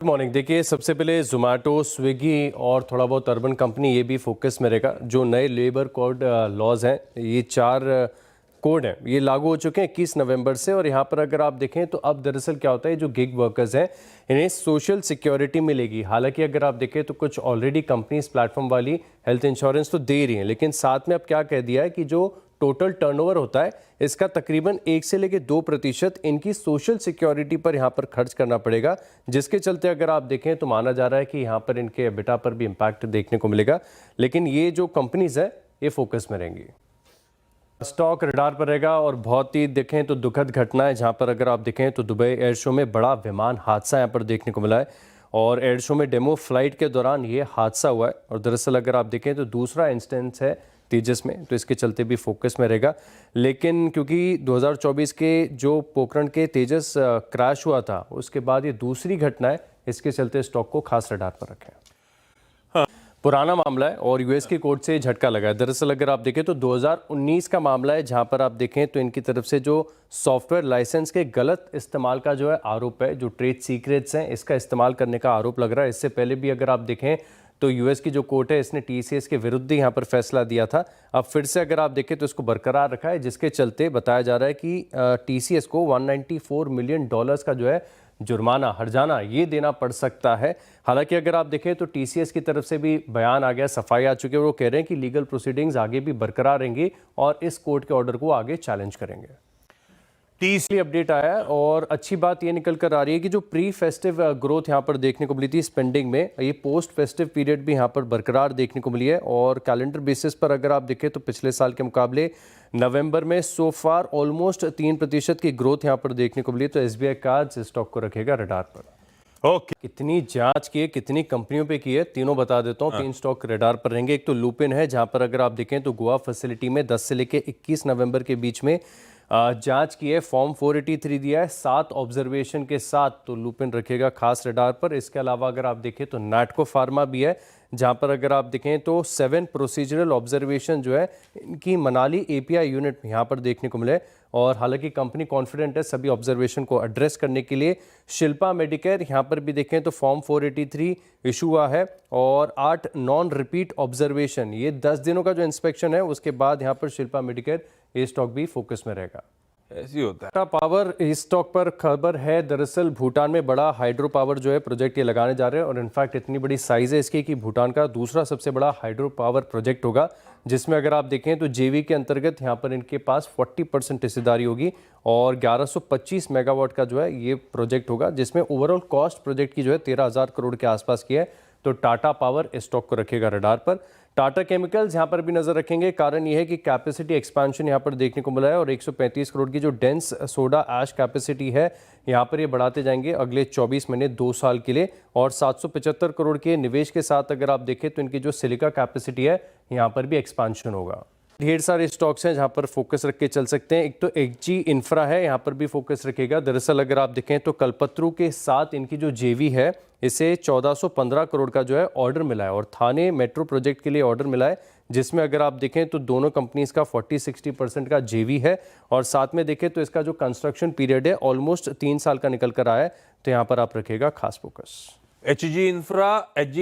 Good morning. देखिए, सबसे पहले जोमेटो, स्विगी और थोड़ा बहुत अर्बन कंपनी ये भी फोकस में रहेगा। जो नए लेबर कोड लॉज हैं, ये 4 कोड हैं, ये लागू हो चुके हैं 21 नवंबर से। और यहाँ पर अगर आप देखें तो अब दरअसल क्या होता है, जो गिग वर्कर्स हैं इन्हें सोशल सिक्योरिटी मिलेगी। हालांकि अगर आप देखें तो कुछ ऑलरेडी कंपनीज प्लेटफॉर्म वाली हेल्थ इंश्योरेंस तो दे रही हैं, लेकिन साथ में अब क्या कह दिया है कि जो टोटल टर्नओवर होता है इसका तकरीबन 1 से लेकर 2% इनकी सोशल सिक्योरिटी पर यहाँ पर खर्च करना पड़ेगा, जिसके चलते अगर आप देखें तो माना जा रहा है कि यहाँ पर इनके एबिटा पर भी इम्पैक्ट देखने को मिलेगा। लेकिन ये जो कंपनीज है ये फोकस में रहेंगी। स्टॉक रडार पर रहेगा। और बहुत ही देखें तो दुखद घटना है, जहाँ पर अगर आप देखें तो दुबई एयर शो में बड़ा विमान हादसा यहाँ पर देखने को मिला है। और एयर शो में डेमो फ्लाइट के दौरान ये हादसा हुआ है। और दरअसल अगर आप देखें तो दूसरा इंस्टेंस है तेजस में, तो इसके चलते भी फोकस में रहेगा। लेकिन क्योंकि 2024 के जो पोखरण के तेजस क्रैश हुआ था, उसके बाद ये दूसरी घटना है, इसके चलते स्टॉक को खास रडार पर रखें। पुराना मामला है और यूएस की कोर्ट से झटका लगा है। दरअसल अगर आप देखें तो 2019 का मामला है, जहां पर आप देखें तो इनकी तरफ से जो सॉफ्टवेयर लाइसेंस के गलत इस्तेमाल का जो है आरोप है, जो ट्रेड सीक्रेट्स हैं इसका इस्तेमाल करने का आरोप लग रहा है। इससे पहले भी अगर आप देखें तो यूएस की जो कोर्ट है इसने टीसीएस के विरुद्ध यहाँ पर फैसला दिया था। अब फिर से अगर आप देखें तो इसको बरकरार रखा है, जिसके चलते बताया जा रहा है कि टीसीएस को $194 मिलियन का जो है जुर्माना, हर्जाना ये देना पड़ सकता है। हालांकि अगर आप देखें तो टीसीएस की तरफ से भी बयान आ गया, सफाई आ चुकी है। वो कह रहे हैं कि लीगल प्रोसीडिंग्स आगे भी बरकरार रहेंगी और इस कोर्ट के ऑर्डर को आगे चैलेंज करेंगे। तीसरी अपडेट आया है और अच्छी बात ये निकल कर आ रही है कि जो प्री फेस्टिव ग्रोथ यहाँ पर देखने को मिली थी स्पेंडिंग में, ये पोस्ट फेस्टिव पीरियड भी यहाँ पर बरकरार देखने को मिली है। और कैलेंडर बेसिस पर अगर आप देखें तो पिछले साल के मुकाबले नवंबर में सो फार ऑलमोस्ट 3% की ग्रोथ यहाँ पर देखने को मिली। तो एसबीआई कार्ड्स स्टॉक को रखेगा रडार पर। ओके, कितनी जांच की है, कितनी कंपनियों पे की है, तीनों बता देता हूँ। 3 स्टॉक रडार पर रहेंगे। एक तो लुपिन है, जहां पर अगर आप देखें तो गोवा फैसिलिटी में 10 से लेकर 21 नवंबर के बीच में जांच की है, फॉर्म 483 दिया है 7 ऑब्जर्वेशन के साथ, तो लुपिन रखेगा खास रडार पर। इसके अलावा अगर आप देखें तो नाटको फार्मा भी है, जहां पर अगर आप देखें तो 7 प्रोसीजरल ऑब्जर्वेशन जो है इनकी मनाली एपीआई यूनिट में यहाँ पर देखने को मिले। और हालांकि कंपनी कॉन्फिडेंट है सभी ऑब्जर्वेशन को एड्रेस करने के लिए। शिल्पा मेडिकेयर यहाँ पर भी देखें तो फॉर्म 483 इशू हुआ है और 8 नॉन रिपीट ऑब्जर्वेशन, ये 10 दिनों का जो इंस्पेक्शन है उसके बाद यहाँ पर शिल्पा मेडिकेयर ये स्टॉक भी फोकस में रहेगा। ऐसी होता है। टाटा पावर इस स्टॉक पर खबर है, दरअसल भूटान में बड़ा हाइड्रो पावर जो है प्रोजेक्ट ये लगाने जा रहे हैं। और इनफैक्ट इतनी बड़ी साइज है इसकी कि भूटान का दूसरा सबसे बड़ा हाइड्रो पावर प्रोजेक्ट होगा, जिसमें अगर आप देखें तो जेवी के अंतर्गत यहाँ पर इनके पास 40% हिस्सेदारी होगी और 1125 मेगावाट का जो है ये प्रोजेक्ट होगा, जिसमें ओवरऑल कॉस्ट प्रोजेक्ट की जो है 13,000 करोड़ के आसपास की है। तो टाटा पावर इस स्टॉक को रखेगा रडार पर। टाटा केमिकल्स यहाँ पर भी नजर रखेंगे। कारण यह है कि कैपेसिटी एक्सपेंशन यहाँ पर देखने को मिला है और 135 करोड़ की जो डेंस सोडा ऐश कैपेसिटी है यहाँ पर ये बढ़ाते जाएंगे अगले 24 महीने 2 साल के लिए। और 775 करोड़ के निवेश के साथ अगर आप देखें तो इनकी जो सिलिका कैपेसिटी है यहाँ पर भी एक्सपेंशन होगा। ढेर सारे स्टॉक्स हैं जहां पर फोकस रख के चल सकते हैं। एक तो एचजी इंफ्रा है, यहाँ पर भी फोकस रखेगा। दरअसल अगर आप देखें तो कल्पतरू के साथ इनकी जो जेवी है इसे 1415 करोड़ का जो है ऑर्डर मिला है और थाने मेट्रो प्रोजेक्ट के लिए ऑर्डर मिला है, जिसमें अगर आप देखें तो दोनों कंपनीज का 40-60% का जेवी है। और साथ में देखें तो इसका जो कंस्ट्रक्शन पीरियड है ऑलमोस्ट 3 साल का निकल कर आया है। तो यहाँ पर आप रखेगा खास फोकस। Hg infra, Hg